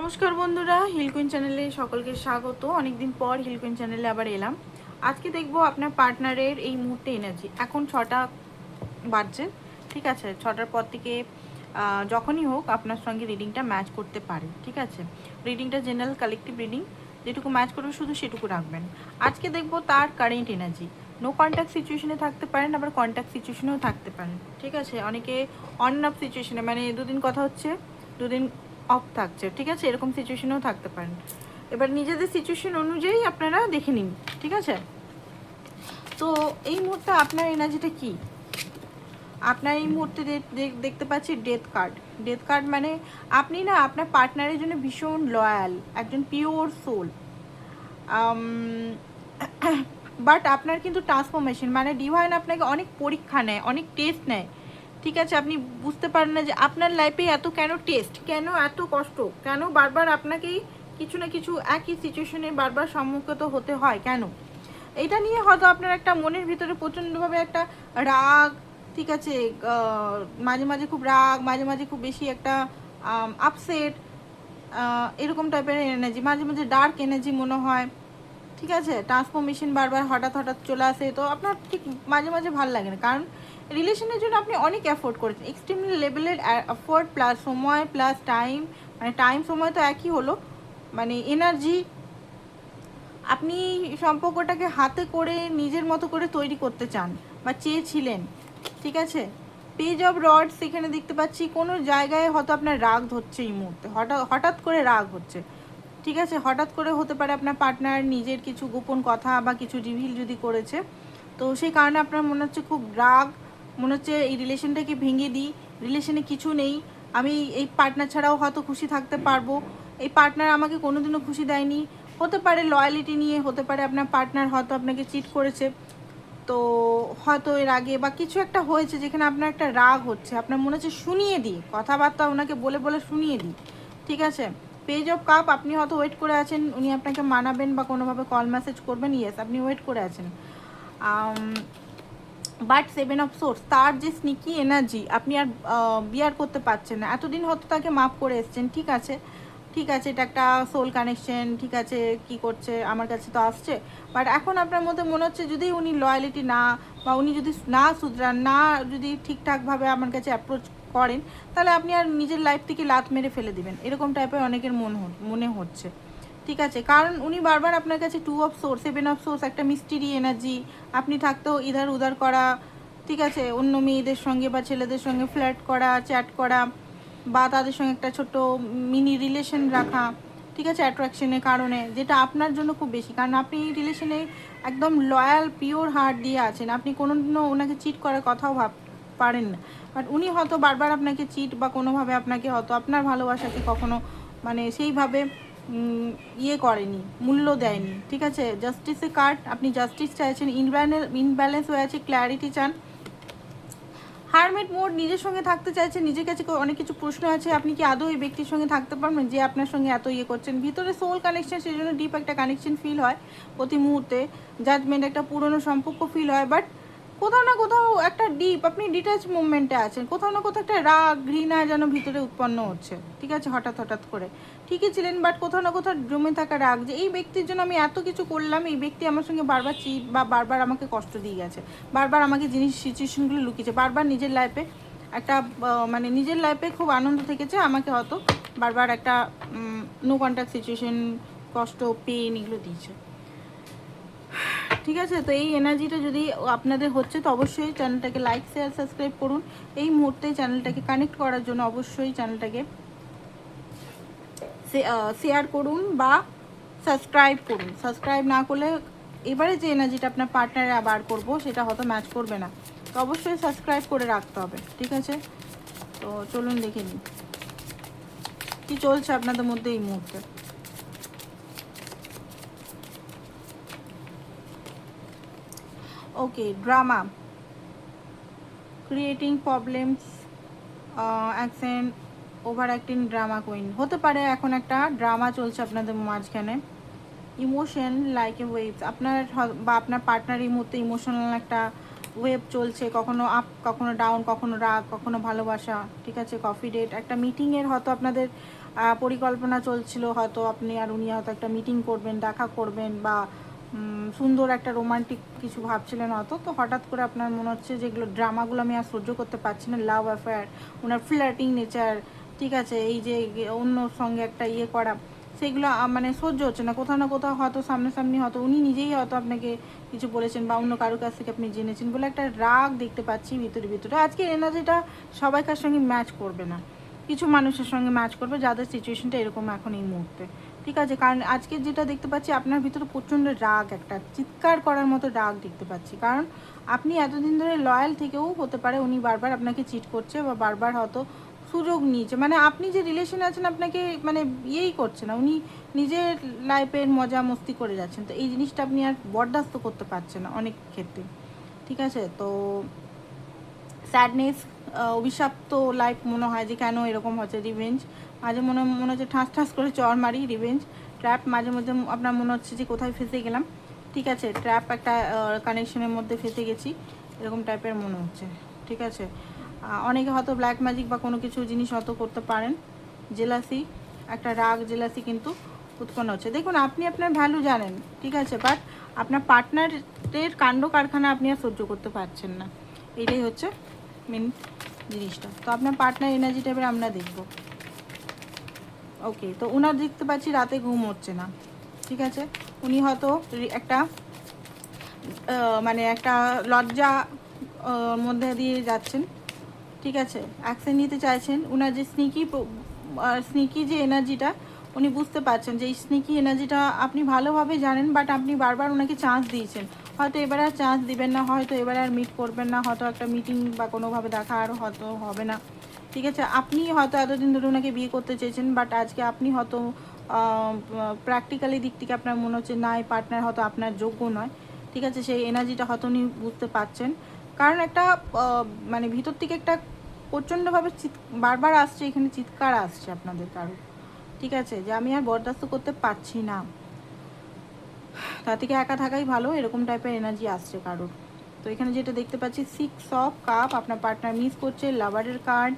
নমস্কার বন্ধুরা, হিলকুইন চ্যানেলে সকলকে স্বাগত। অনেকদিন পর হিলকুইন চ্যানেলে আবার এলাম। আজকে দেখবো আপনার পার্টনারের এই মুহূর্তে এনার্জি। এখন 6টা বাজছে, ঠিক আছে। 6টার পর থেকে যখনই হোক আপনার সঙ্গে রিডিংটা ম্যাচ করতে পারে, ঠিক আছে। রিডিংটা জেনারেল কালেকটিভ রিডিং, যেটুকু ম্যাচ করবে শুধু সেটুকু রাখবেন। আজকে দেখবো তার কারেন্ট এনার্জি। নো কন্ট্যাক্ট সিচুয়েশনে থাকতে পারেন, আবার কন্ট্যাক্ট সিচুয়েশনেও থাকতে পারেন, ঠিক আছে। অনেকে অন অফ সিচুয়েশনে, মানে দুদিন কথা হচ্ছে দুদিন অফ থাকছে, ঠিক আছে, এরকম সিচুয়েশনেও থাকতে পারেন। এবার নিজেদের সিচুয়েশন অনুযায়ী আপনারা দেখে নিন, ঠিক আছে। তো এই মুহূর্তে আপনার এনার্জিটা কি? আপনার এই মুহূর্তে দেখতে পাচ্ছি ডেথ কার্ড। ডেথ কার্ড মানে আপনি না আপনার পার্টনারের জন্য ভীষণ লয়াল, একজন পিওর সোল। বাট আপনার কিন্তু ট্রান্সফরমেশন, মানে ডিভাইন আপনাকে অনেক পরীক্ষা নেয়, অনেক টেস্ট নেয়, ঠিক আছে। আপনি বুঝতে পারেন না যে আপনার লাইফে এত কেন টেস্ট, কেন এত কষ্ট, কেন বারবার আপনাকেই কিছু না কিছু একই সিচুয়েশনে বারবার সম্মুখীন হতে হয়, কেন? এটা নিয়ে হয়তো আপনার একটা মনের ভিতরে প্রচণ্ডভাবে একটা রাগ, ঠিক আছে, মাঝে মাঝে খুব রাগ, মাঝে মাঝে খুব বেশি একটা আপসেট, এরকম টাইপের এনার্জি, মাঝে মাঝে ডার্ক এনার্জি মনে হয়, ঠিক আছে। ট্রান্সফরমেশন বারবার হঠাৎ হঠাৎ চলে আসে, তো আপনার ঠিক মাঝে মাঝে ভালো লাগে না, কারণ রিলেশনের জন্য আপনি অনেক এফোর্ট করেছেন, এক্সট্রিমলি লেভেলের এফোর্ট প্লাস সময় প্লাস টাইম, মানে টাইম সময় তো একই হলো, মানে এনার্জি। আপনি সম্পর্কটাকে হাতে করে নিজের মতো করে তৈরি করতে চান বা চেয়েছিলেন, ঠিক আছে। পেজ অফ রড সেখানে দেখতে পাচ্ছি কোনো জায়গায় হয়তো আপনার রাগ ধরছে এই মুহূর্তে, হঠাৎ হঠাৎ করে রাগ হচ্ছে, ঠিক আছে। হঠাৎ করে হতে পারে আপনার পার্টনার নিজের কিছু গোপন কথা বা কিছু রিভিল যদি করেছে, তো সেই কারণে আপনার মনে হচ্ছে খুব রাগ, মনে হচ্ছে এই রিলেশনটাকে ভেঙে দিই, রিলেশনে কিছু নেই, আমি এই পার্টনার ছাড়াও হয়তো খুশি থাকতে পারবো, এই পার্টনার আমাকে কোনোদিনও খুশি দেয়নি। হতে পারে লয়ালিটি নিয়ে, হতে পারে আপনার পার্টনার হয়তো আপনাকে চিট করেছে, তো হয়তো এর আগে বা কিছু একটা হয়েছে যেখানে আপনার একটা রাগ হচ্ছে, আপনার মনে হচ্ছে শুনিয়ে দিই কথাবার্তা, ওনাকে বলে বলে শুনিয়ে দিই, ঠিক আছে। পেজ অফ কাপ, আপনি হয়তো ওয়েট করে আছেন উনি আপনাকে মানাবেন বা কোনোভাবে কল মেসেজ করবেন, ইয়েস আপনি ওয়েট করে আছেন। বাট 7 অফ সোর্স, তার যে স্নিকি এনার্জি আপনি আর বিয়ার করতে পারছেন না। এতদিন হয়তো তাকে মাফ করে এসছেন, ঠিক আছে, ঠিক আছে, এটা একটা সোল কানেকশন, ঠিক আছে, কি করছে আমার কাছে তো আসছে। বাট এখন আপনার মধ্যে মনে হচ্ছে যদি উনি লয়ালিটি না, বা উনি যদি না শুধরান, না যদি ঠিকঠাকভাবে আমার কাছে অ্যাপ্রোচ করেন, তাহলে আপনি আর নিজের লাইফ থেকে লাত মেরে ফেলে দিবেন, এরকম টাইপের অনেকের মনে হচ্ছে, ঠিক আছে। কারণ উনি বারবার আপনার কাছে 2 অফ সোর্স, 7 অফ সোর্স, একটা মিস্টিরি এনার্জি, আপনি থাকতেও ইধার উধার করা, ঠিক আছে, অন্য মেয়েদের সঙ্গে বা ছেলেদের সঙ্গে ফ্ল্যাট করা, চ্যাট করা, বা তাদের সঙ্গে একটা ছোট্ট মিনি রিলেশন রাখা, ঠিক আছে, অ্যাট্রাকশনের কারণে, যেটা আপনার জন্য খুব বেশি, কারণ আপনি এই রিলেশনে একদম লয়াল পিওর হার্ট দিয়ে আছেন, আপনি কোনোদিনও ওনাকে চিট করার কথাও পারেন না। বাট উনি হয়তো বারবার আপনাকে চিট বা কোনোভাবে আপনাকে হয়তো আপনার ভালোবাসাকে কখনো মানে সেইভাবে ইয়ে করেনি, মূল্য দেয়নি, ঠিক আছে। জাস্টিসের কার্ড, আপনি জাস্টিস চাইছেন, ইনব্যালেন্স হয়ে আছে, ক্ল্যারিটি চান। হারমেট মোড, নিজের সঙ্গে থাকতে চাইছেন, নিজের কাছে অনেক কিছু প্রশ্ন আছে, আপনি কি আদৌ এই ব্যক্তির সঙ্গে থাকতে পারবেন যে আপনার সঙ্গে এত ইয়ে করছেন, ভিতরে সোল কানেকশন, সেই জন্য ডিপ একটা কানেকশন ফিল হয় প্রতি মুহূর্তে, জাজমেন্ট, একটা পুরনো সম্পর্ক ফিল হয়। বাট কোথাও না কোথাও একটা ডিপ, আপনি ডিটাচ মুভমেন্টে আছেন, কোথাও না কোথাও একটা রাগ ঘৃণা যেন ভিতরে উৎপন্ন হচ্ছে, ঠিক আছে, হঠাৎ হঠাৎ করে ঠিকই ছিলেন, বাট কোথাও না কোথাও জমে থাকা রাগ, যে এই ব্যক্তির জন্য আমি এত কিছু করলাম, এই ব্যক্তি আমার সঙ্গে বারবার চিট বা বারবার আমাকে কষ্ট দিয়ে গেছে, বারবার আমাকে জিনিস সিচুয়েশনগুলো লুকিয়েছে, বারবার নিজের লাইফে একটা মানে নিজের লাইফে খুব আনন্দ থেকেছে, আমাকে হয়তো বারবার একটা নো কন্ট্যাক্ট সিচুয়েশন, কষ্ট, পেন এগুলো দিয়েছে, ঠিক আছে। তো এই এনার্জিটা যদি আপনাদের হচ্ছে, তো অবশ্যই চ্যানেলটাকে লাইক শেয়ার সাবস্ক্রাইব করুন। এই মুহূর্তে চ্যানেলটাকে কানেক্ট করার জন্য অবশ্যই চ্যানেলটাকে শেয়ার করুন বা সাবস্ক্রাইব করুন। সাবস্ক্রাইব না করলে এবারে যে এনার্জিটা আপনার পার্টনারে আবার করবো সেটা হয়তো ম্যাচ করবে না, তো অবশ্যই সাবস্ক্রাইব করে রাখতে হবে, ঠিক আছে। তো চলুন দেখে নিই কী চলছে আপনাদের মধ্যে এই মুহূর্তে। Okay, drama, creating problems, accent, over acting, drama queen হতে পারে। এখন একটা ড্রামা চলছে আপনাদের মাঝখানে, ইমোশন লাইক এ ওয়েভস, আপনার বা আপনার পার্টনার এই মুহূর্তে ইমোশনাল একটা ওয়েভ চলছে, কখনো আপ কখনো ডাউন, কখনো রাগ কখনো ভালোবাসা, ঠিক আছে। কফি ডেট, একটা মিটিংয়ের হয়তো আপনাদের পরিকল্পনা চলছিল, হয়তো আপনি আর উনি হয়তো একটা মিটিং করবেন, দেখা করবেন, বা সুন্দর একটা রোমান্টিক কিছু ভাবছিলেন হয়তো। তো হঠাৎ করে আপনার মনে হচ্ছে যেগুলো ড্রামাগুলো আমি আর সহ্য করতে পারছি না, লাভ অ্যাফেয়ার, ওনার ফ্লার্টিং নেচার, ঠিক আছে, এই যে অন্য সঙ্গে একটা ইয়ে করা, সেগুলো মানে সহ্য হচ্ছে না। কোথাও না কোথাও হয়তো সামনাসামনি হয়তো উনি নিজেই হয়তো আপনাকে কিছু বলেছেন, বা অন্য কারোর কাছ থেকে আপনি জেনেছেন বলে একটা রাগ দেখতে পাচ্ছি ভিতরে ভিতরে। আজকে এনার্জিটা সবাইকার সঙ্গে ম্যাচ করবে না, কিছু মানুষের সঙ্গে ম্যাচ করবে যাদের সিচুয়েশনটা এরকম এখন এই মুহূর্তে, ঠিক আছে। কারণ আজকে যেটা দেখতে পাচ্ছি আপনার ভিতরে প্রচণ্ড রাগ, একটা চিৎকার করার মতো রাগ দেখতে পাচ্ছি। কারণ আপনি এতদিন ধরে লয়াল থেকেও হতে পারে উনি বারবার আপনাকে চিট করছে, বা বারবার হয়তো সুযোগ নিয়েছে, মানে আপনি যে রিলেশনে আছেন আপনাকে মানে ইয়েই করছে না, উনি নিজের লাইফের মজা মস্তি করে যাচ্ছেন। তো এই জিনিসটা আপনি আর বরদাস্ত করতে পারছেন না অনেক ক্ষেত্রে, ঠিক আছে। তো স্যাডনেস, অভিশপ্ত লাইফ মনে হয় যে কেন এরকম হচ্ছে, রিভেঞ্জ মাঝে মনে হচ্ছে ঠাস ঠাস করে চর মারি, রিভেঞ্জ ট্র্যাপ, মাঝে মধ্যে আপনার মনে হচ্ছে যে কোথায় ফেসে গেলাম, ঠিক আছে, ট্র্যাপ একটা কানেকশনের মধ্যে ফেসে গেছি এরকম টাইপের মনে হচ্ছে, ঠিক আছে। অনেকে হয়তো ব্ল্যাক ম্যাজিক বা কোনো কিছু জিনিস হয়তো করতে পারেন। জেলাসি, একটা রাগ জেলাসি কিন্তু উৎপন্ন হচ্ছে। দেখুন আপনি আপনার ভ্যালু জানেন, ঠিক আছে, বাট আপনার পার্টনারের কাণ্ড কারখানা আপনি আর সহ্য করতে পারছেন না, এটাই হচ্ছে মেন জিনিসটা। তো আপনার পার্টনার এনার্জি টাইপের আমরা দেখব। ওকে, তো ওনার দেখতে পাচ্ছি রাতে ঘুম হচ্ছে না, ঠিক আছে। উনি হয়তো একটা মানে একটা লজ্জা মধ্যে দিয়ে যাচ্ছেন, ঠিক আছে, অ্যাকশন নিতে চাইছেন। ওনার যে স্নিকি যে এনার্জিটা উনি বুঝতে পারছেন, যে এই স্নিকি এনার্জিটা আপনি ভালোভাবে জানেন, বাট আপনি বারবার ওনাকে চান্স দিয়েছেন, হয়তো এবার আর চান্স দিবেন না, হয়তো এবার আর মিট করবেন না, হয়তো একটা মিটিং বা কোনোভাবে দেখা আর হয়তো হবে না, ঠিক আছে। আপনি হয়তো এতদিন ধরে ওনাকে বিয়ে করতে চেয়েছেন, বাট আজকে আপনি হয়তো প্র্যাকটিক্যালি দিক থেকে আপনার মনে হচ্ছে না এই পার্টনার হয়তো আপনার যোগ্য নয়, ঠিক আছে। সেই এনার্জিটা হয়তো উনি বুঝতে পারছেন, কারণ একটা মানে ভিতর থেকে একটা প্রচণ্ডভাবে বারবার আসছে, এখানে চিৎকার আসছে আপনাদের কারো, ঠিক আছে, যে আমি আর বরদাস্ত করতে পারছি না, তার থেকে একা থাকাই ভালো, এরকম টাইপের এনার্জি আসছে কারোর। তো এখানে যেটা দেখতে পাচ্ছি 6 অফ কাপ, আপনার পার্টনার মিস করছে, লাভারের কার্ড,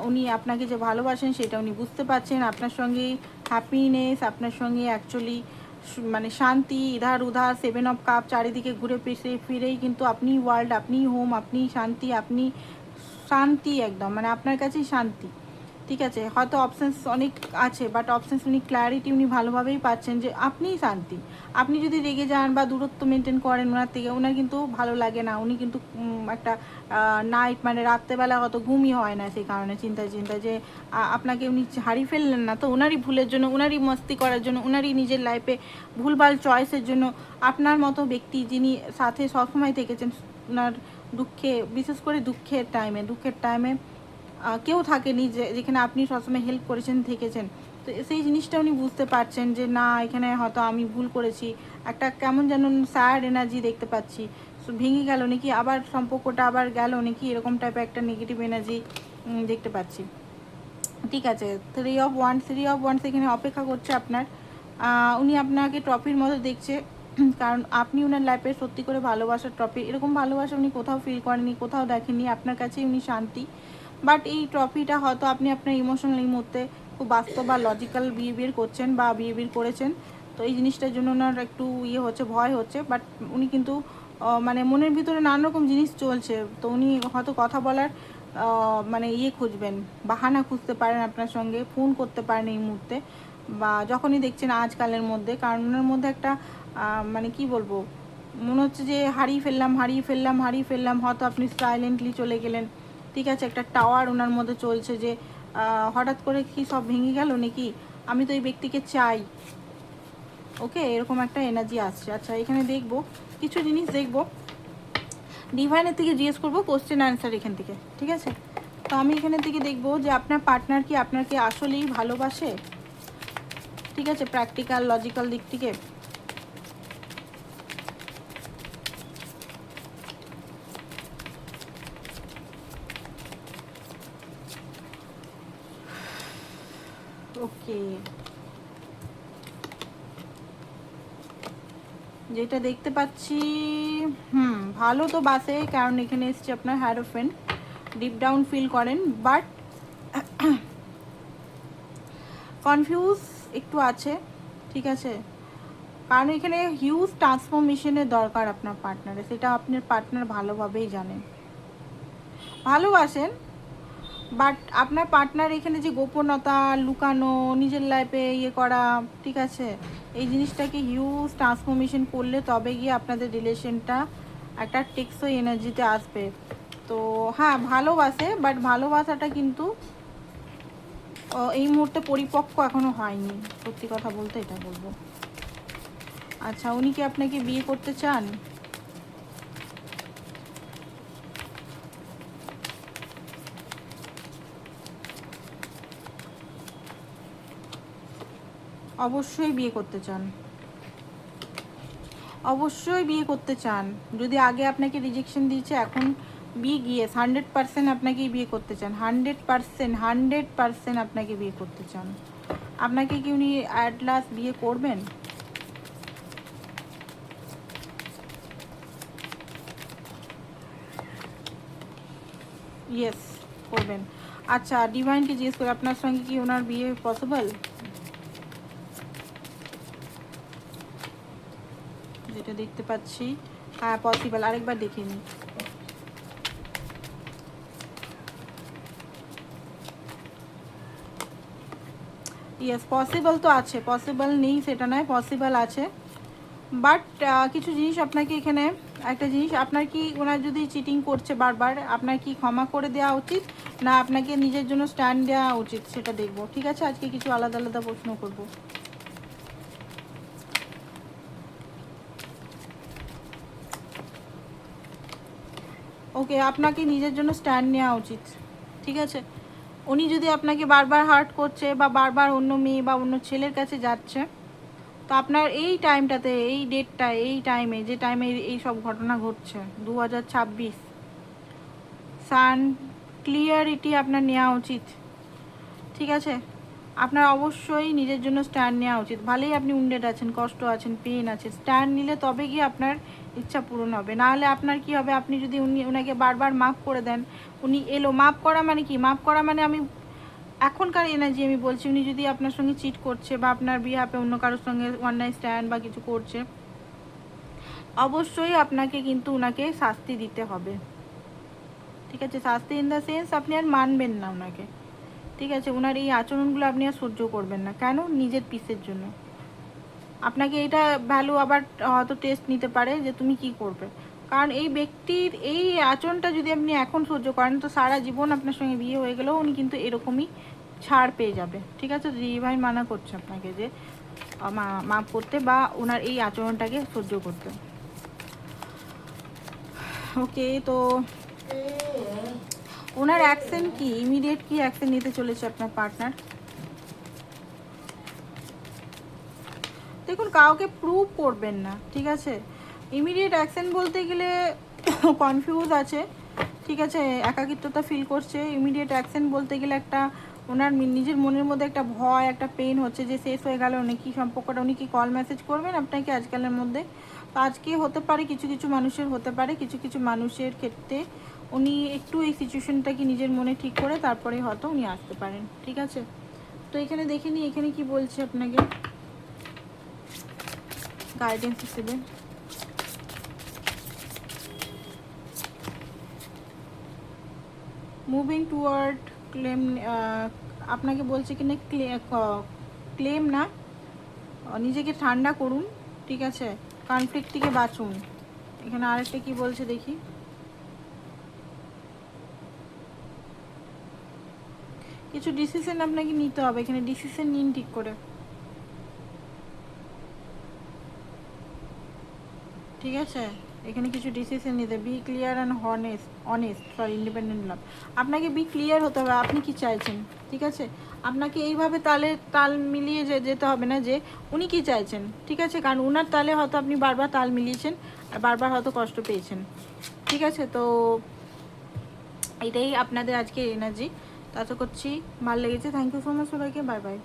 উনি আপনাকে যে ভালোবাসেন সেটা উনি বুঝতে পারছেন, আপনার সঙ্গে হ্যাপিনেস, আপনার সঙ্গে অ্যাকচুয়ালি মানে শান্তি, ইধার উধার 7 অফ কাপ, চারিদিকে ঘুরে ফিরেই কিন্তু আপনি ওয়ার্ল্ড, আপনি হোম, আপনি শান্তি, আপনি শান্তি একদম, মানে আপনার কাছেই শান্তি, ঠিক আছে। হয়তো অপশানস অনেক আছে, বাট অপশানস উনি ক্ল্যারিটি উনি ভালোভাবেই পাচ্ছেন যে আপনিই শান্তি। আপনি যদি রেগে যান বা দূরত্ব মেনটেন করেন ওনার থেকে, ওনার কিন্তু ভালো লাগে না, উনি কিন্তু একটা নাইট মানে রাত্রেবেলা হয়তো ঘুমই হয় না, সেই কারণে চিন্তায় যে আপনাকে উনি হারিয়ে ফেললেন না, তো ওনারই ভুলের জন্য, ওনারই মস্তি করার জন্য, ওনারই নিজের লাইফে ভুলভাল চয়েসের জন্য আপনার মতো ব্যক্তি যিনি সাথে সবসময় থেকেছেন ওনার দুঃখে, বিশেষ করে দুঃখের টাইমে কেউ থাকেনি যেখানে আপনি সবসময় হেল্প করেছেন, থেকেছেন। তো সেই জিনিসটা উনি বুঝতে পারছেন যে না এখানে হয়তো আমি ভুল করেছি, একটা কেমন যেন স্যাড এনার্জি দেখতে পাচ্ছি, ভেঙে গেল নাকি, আবার সম্পর্কটা আবার গেল নাকি, এরকম টাইপের একটা নেগেটিভ এনার্জি দেখতে পাচ্ছি, ঠিক আছে। 3 অফ ওয়ান্স এখানে অপেক্ষা করছে আপনার, উনি আপনাকে ট্রফির মতো দেখছে, কারণ আপনি ওনার লাইফে সত্যি করে ভালোবাসার ট্রফি, এরকম ভালোবাসা উনি কোথাও ফিল করেনি, কোথাও দেখেননি, আপনার কাছেই উনি শান্তি। বাট এই ট্রফিটা হয়তো আপনি আপনার ইমোশনাল এই মুহূর্তে খুব বাস্তব বা লজিক্যাল বিহেভিয়ার করছেন বা বিহেভিয়ার করেছেন, তো এই জিনিসটার জন্য ওনার একটু ইয়ে হচ্ছে, ভয় হচ্ছে। বাট উনি কিন্তু মানে মনের ভিতরে নানান রকম জিনিস চলছে, তো উনি হয়তো কথা বলার মানে ইয়ে খুঁজবেন, বাহানা খুঁজতে পারেন, আপনার সঙ্গে ফোন করতে পারেন এই মুহূর্তে, বা যখনই দেখছেন আজকালের মধ্যে, কারণ ওনার মধ্যে একটা মানে কি বলবো, মনে হচ্ছে যে হারিয়ে ফেললাম, হয়তো আপনি সাইলেন্টলি চলে গেলেন, ঠিক আছে। একটা টাওয়ার ওনার মধ্যে চলছে যে হঠাৎ করে কি সব ভেঙে গেল নাকি, আমি তো এই ব্যক্তিকে চাই, ওকে, এরকম একটা এনার্জি আসছে। আচ্ছা এখানে দেখবো কিছু জিনিস, দেখবো ডিভাইনের থেকে জিজ্ঞেস করবো কোশ্চেন অ্যান্সার এখান থেকে, ঠিক আছে। তো আমি এখানে থেকে দেখবো যে আপনার পার্টনার কি আপনাকে আসলেই ভালোবাসে, ঠিক আছে, প্র্যাকটিক্যাল লজিক্যাল দিক থেকে। ওকে, যেটা দেখতে পাচ্ছি ভালো তো বাসে, কারণ এখানে এসছে আপনার হ্যারোফেন, ডিপ ডাউন ফিল করেন, বাট কনফিউজ একটু আছে, ঠিক আছে, কারণ এখানে হিউজ ট্রান্সফরমেশনের দরকার আপনার পার্টনারে, সেটা আপনার পার্টনার ভালোভাবেই জানেন। ভালোবাসেন, বাট আপনার পার্টনার এখানে যে গোপনতা লুকানো, নিজের লাইফে করা, ঠিক আছে, এই জিনিসটাকে হিউজ ট্রান্সফরমেশন করলে তবে গিয়ে আপনাদের রিলেশনটা একটা টেকসই এনার্জিতে আসবে। তো হ্যাঁ, ভালোবাসে, বাট ভালোবাসাটা কিন্তু এই মুহূর্তে পরিপক্ক এখনো হয়নি, সত্যি কথা বলতে এটা বলবো। আচ্ছা, উনি কি আপনাকে বিয়ে করতে চান? অবশ্যই বিয়ে করতে চান, অবশ্যই বিয়ে করতে চান। যদি আগে আপনাকে রিজেকশন দিয়েছে, এখন বিয়ে গিয়ে 100% আপনাকেই বিয়ে করতে চান, 100% আপনাকে বিয়ে করতে চান। আপনাকে কি উনি অ্যাট লাস্ট বিয়ে করবেন? ইয়েস, করবেন। আচ্ছা, ডিভাইনকে জিজ্ঞেস করে আপনার সঙ্গে কি ওনার বিয়ে পসিবল? যেটা দেখতে পাচ্ছি, হ্যাঁ পসিবল। আরেকবার দেখে নিই। ইয়েস, পসিবল তো আছে, পসিবল নেই সেটা নয়, পসিবল আছে। বাট কিছু জিনিস আপনাকে এখানে, একটা জিনিস, আপনার কি ওনার যদি চিটিং করছে বারবার, আপনার কি ক্ষমা করে দেওয়া উচিত না আপনাকে নিজের জন্য স্ট্যান্ড দেওয়া উচিত, সেটা দেখব, ঠিক আছে। আজকে কিছু আলাদা আলাদা প্রশ্ন করব। ওকে, আপনাকে নিজের জন্য স্ট্যান্ড নেওয়া উচিত, ঠিক আছে। উনি যদি আপনাকে বারবার হার্ট করছে বা বারবার অন্য মেয়ে বা অন্য ছেলের কাছে যাচ্ছে, তো আপনার এই টাইমটাতে, এই ডেটটা, এই টাইমে, যে টাইমে এই সব ঘটনা ঘটছে, 2026, সান ক্লিয়ারিটি আপনার নেওয়া উচিত, ঠিক আছে। আপনার অবশ্যই নিজের জন্য স্ট্যান্ড নেওয়া উচিত। ভালোই আপনি উন্ডেড আছেন, কষ্ট আছেন, পেন আছে, স্ট্যান্ড নিলে তবে গিয়ে আপনার ইচ্ছা পূরণ হবে। নাহলে আপনার কি হবে, আপনি যদি ওনাকে বারবার মাফ করে দেন, উনি এলো, মাফ করা মানে কি, মাফ করা মানে, আমি এখনকার এনার্জি আমি বলছি, উনি যদি আপনার সঙ্গে চিট করছে বা আপনার বিহাফে অন্য কারোর সঙ্গে ওয়ান নাইট স্ট্যান্ড বা কিছু করছে, অবশ্যই আপনাকে কিন্তু ওনাকে শাস্তি দিতে হবে, ঠিক আছে। শাস্তি ইন দ্য সেন্স, আপনি আর মানবেন না ওনাকে, ঠিক আছে। ওনার এই আচরণগুলো আপনি আর সহ্য করবেন না। কেন? নিজের পিসের জন্য। আপনাকে এটা ভ্যালু আবার হয়তো টেস্ট নিতে পারে যে তুমি কি করবে, কারণ এই ব্যক্তির এই আচরণটা যদি আপনি এখন সহ্য করেন, তো সারা জীবন আপনার সঙ্গে বিয়ে হয়ে গেলেও উনি কিন্তু এরকমই ছাড় পেয়ে যাবে, ঠিক আছে। ডিভাইন মানা করছে আপনাকে যে মাফ করতে বা ওনার এই আচরণটাকে সহ্য করতে। ওকে, তো ওনার অ্যাকশন কি, ইমিডিয়েট কি অ্যাকশন নিতে চলেছে আপনার পার্টনার? দেখুন, কাউকে প্রুভ করবেন না, ঠিক আছে। ইমিডিয়েট অ্যাকশন বলতে গেলে কনফিউজ আছে, ঠিক আছে, একাকিত্বতা ফিল করছে। ইমিডিয়েট অ্যাকশন বলতে গেলে একটা ওনার নিজের মনের মধ্যে একটা ভয়, একটা পেন হচ্ছে যে শেষ হয়ে গেল, উনি কি সম্পর্কটা, উনি কি কল মেসেজ করবেন আপনাকে আজকালের মধ্যে? তো আজকে হতে পারে, কিছু কিছু মানুষের হতে পারে, কিছু কিছু মানুষের ক্ষেত্রে উনি একটু এই সিচুয়েশনটাকে নিজের মনে ঠিক করে তারপরে হয়তো উনি আসতে পারেন, ঠিক আছে। তো এখানে দেখে নিই, এখানে কি বলছে আপনাকে গাইডেন্স হিসেবে। মুভিং টুয়ার্ড ক্লেম, আপনাকে বলছে কি না, ক্লেম না, নিজেকে ঠান্ডা করুন, ঠিক আছে, কনফ্লিক্ট থেকে বাঁচুন। এখানে আরেকটা কি বলছে দেখি। কিছু ডিসিশন আপনাকে নিতে হবে, এখানে ডিসিশন নিন ঠিক করে, ঠিক আছে। এখানে কিছু ডিসিশন নিতে, be clear and honest for independent love. আপনাকে বি ক্লিয়ার হতে হবে, আপনি কি চাইছেন, ঠিক আছে। আপনাকে এইভাবে তাল মিলিয়ে যেতে হবে না যে উনি কি চাইছেন, ঠিক আছে, কারণ উনার তালে হয়তো আপনি বারবার তাল মিলিয়েছেন আর বারবার হয়তো কষ্ট পেয়েছেন, ঠিক আছে। তো এটাই আপনাদের আজকের এনার্জি। তো আশা করছি ভালো লেগেছে। থ্যাংক ইউ সো মাচ সবাইকে, বাই বাই।